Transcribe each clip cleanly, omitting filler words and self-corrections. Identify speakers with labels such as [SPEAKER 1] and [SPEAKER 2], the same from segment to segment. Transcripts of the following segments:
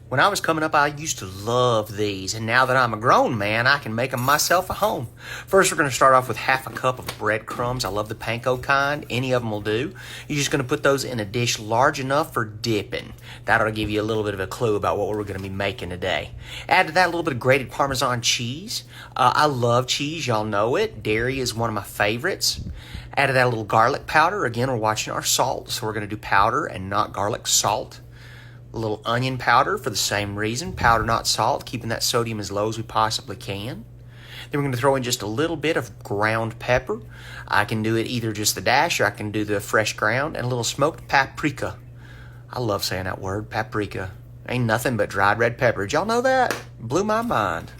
[SPEAKER 1] When I was coming up, I used to love these, and now that I'm a grown man, I can make them myself at home. First, we're going to start off with half a cup of breadcrumbs. I love the panko kind. Any of them will do. You're just going to put those in a dish large enough for dipping. That'll give you a little bit of a clue about what we're going to be making today. Add to that a little bit of grated Parmesan cheese. I love cheese. Y'all know it. Dairy is one of my favorites. Add to that a little garlic powder. Again, we're watching our salt, so we're going to do powder and not garlic salt. A little onion powder for the same reason. Powder, not salt, keeping that sodium as low as we possibly can. Then we're going to throw in just a little bit of ground pepper. I can do it either just the dash or I can do the fresh ground. And a little smoked paprika. I love saying that word, paprika. Ain't nothing but dried red pepper. Did y'all know that? Blew my mind.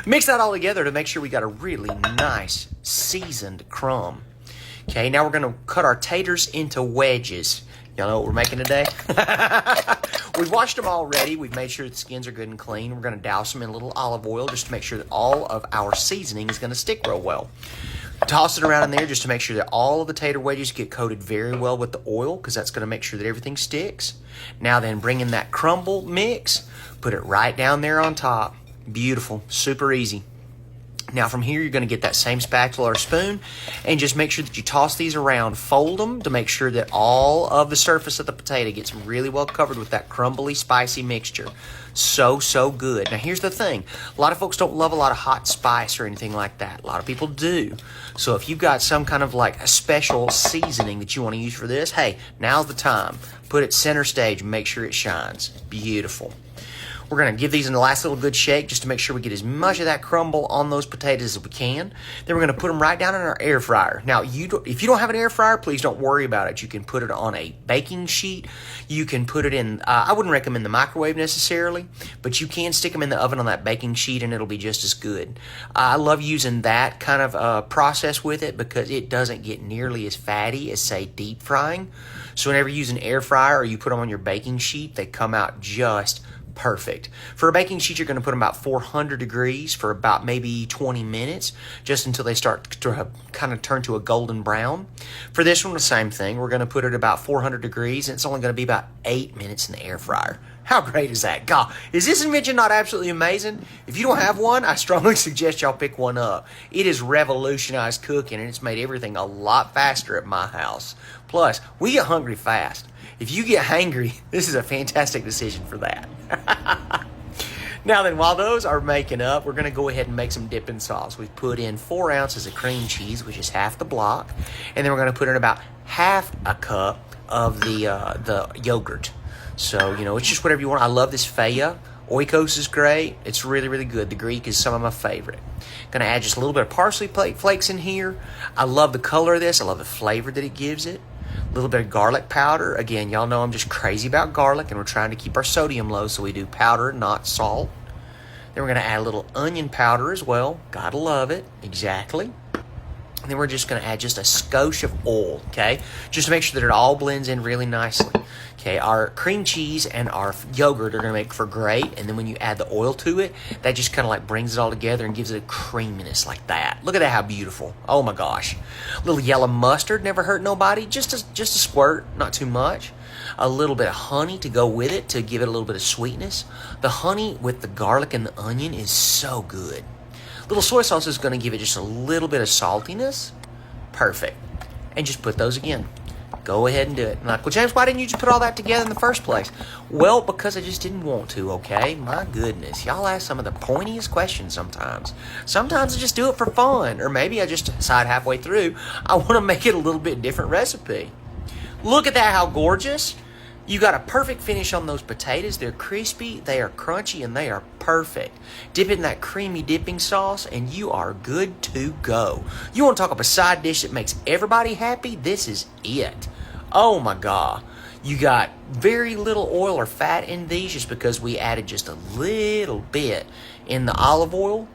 [SPEAKER 1] Mix that all together to make sure we got a really nice seasoned crumb. Okay, now we're going to cut our taters into wedges. Y'all know what we're making today? We've washed them already. We've made sure the skins are good and clean. We're going to douse them in a little olive oil just to make sure that all of our seasoning is going to stick real well. Toss it around in there just to make sure that all of the tater wedges get coated very well with the oil, because that's going to make sure that everything sticks. Now then, bring in that crumble mix. Put it right down there on top. Beautiful. Super easy. Now from here, you're going to get that same spatula or spoon and just make sure that you toss these around. Fold them to make sure that all of the surface of the potato gets really well covered with that crumbly, spicy mixture. So good. Now here's the thing. A lot of folks don't love a lot of hot spice or anything like that. A lot of people do. So if you've got some kind of like a special seasoning that you want to use for this, hey, now's the time. Put it center stage and make sure it shines. Beautiful. We're going to give these a last little good shake just to make sure we get as much of that crumble on those potatoes as we can. Then we're going to put them right down in our air fryer. Now, if you don't have an air fryer, please don't worry about it. You can put it on a baking sheet. You can put it in, I wouldn't recommend the microwave necessarily, but you can stick them in the oven on that baking sheet and it'll be just as good. I love using that kind of process with it because it doesn't get nearly as fatty as, say, deep frying. So whenever you use an air fryer or you put them on your baking sheet, they come out just perfect. For a baking sheet, you're going to put them about 400 degrees for about maybe 20 minutes, just until they start to kind of turn to a golden brown. For this one, the same thing. We're going to put it about 400 degrees, and it's only going to be about 8 minutes in the air fryer. How great is that? God, is this invention not absolutely amazing? If you don't have one, I strongly suggest y'all pick one up. It has revolutionized cooking, and it's made everything a lot faster at my house. Plus, we get hungry fast. If you get hangry, this is a fantastic decision for that. Now then, while those are making up, we're going to go ahead and make some dipping sauce. We've put in 4 ounces of cream cheese, which is half the block. And then we're going to put in about half a cup of the yogurt. So, you know, it's just whatever you want. I love this Faya. Oikos is great. It's really, really good. The Greek is some of my favorite. Going to add just a little bit of parsley flakes in here. I love the color of this. I love the flavor that it gives it. A little bit of garlic powder. Again, y'all know I'm just crazy about garlic, and we're trying to keep our sodium low, so we do powder, not salt. Then we're going to add a little onion powder as well. Gotta love it. Exactly. And then we're just going to add just a skosh of oil, okay? Just to make sure that it all blends in really nicely. Okay, our cream cheese and our yogurt are going to make for great. And then when you add the oil to it, that just kind of like brings it all together and gives it a creaminess like that. Look at that, how beautiful. Oh my gosh. A little yellow mustard, never hurt nobody. Just a squirt, not too much. A little bit of honey to go with it to give it a little bit of sweetness. The honey with the garlic and the onion is so good. Little soy sauce is going to give it just a little bit of saltiness. Perfect. And just put those again. Go ahead and do it. Like, well, James, why didn't you just put all that together in the first place? Well, because I just didn't want to, okay? My goodness. Y'all ask some of the pointiest questions sometimes. Sometimes I just do it for fun. Or maybe I just decide halfway through I want to make it a little bit different recipe. Look at that, how gorgeous. You got a perfect finish on those potatoes. They're crispy, they are crunchy, and they are perfect. Dip it in that creamy dipping sauce, and you are good to go. You want to talk about a side dish that makes everybody happy? This is it. Oh my God. You got very little oil or fat in these just because we added just a little bit in the olive oil.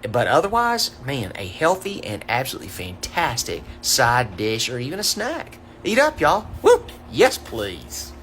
[SPEAKER 1] But otherwise, man, a healthy and absolutely fantastic side dish or even a snack. Eat up, y'all. Woo! Yes, please.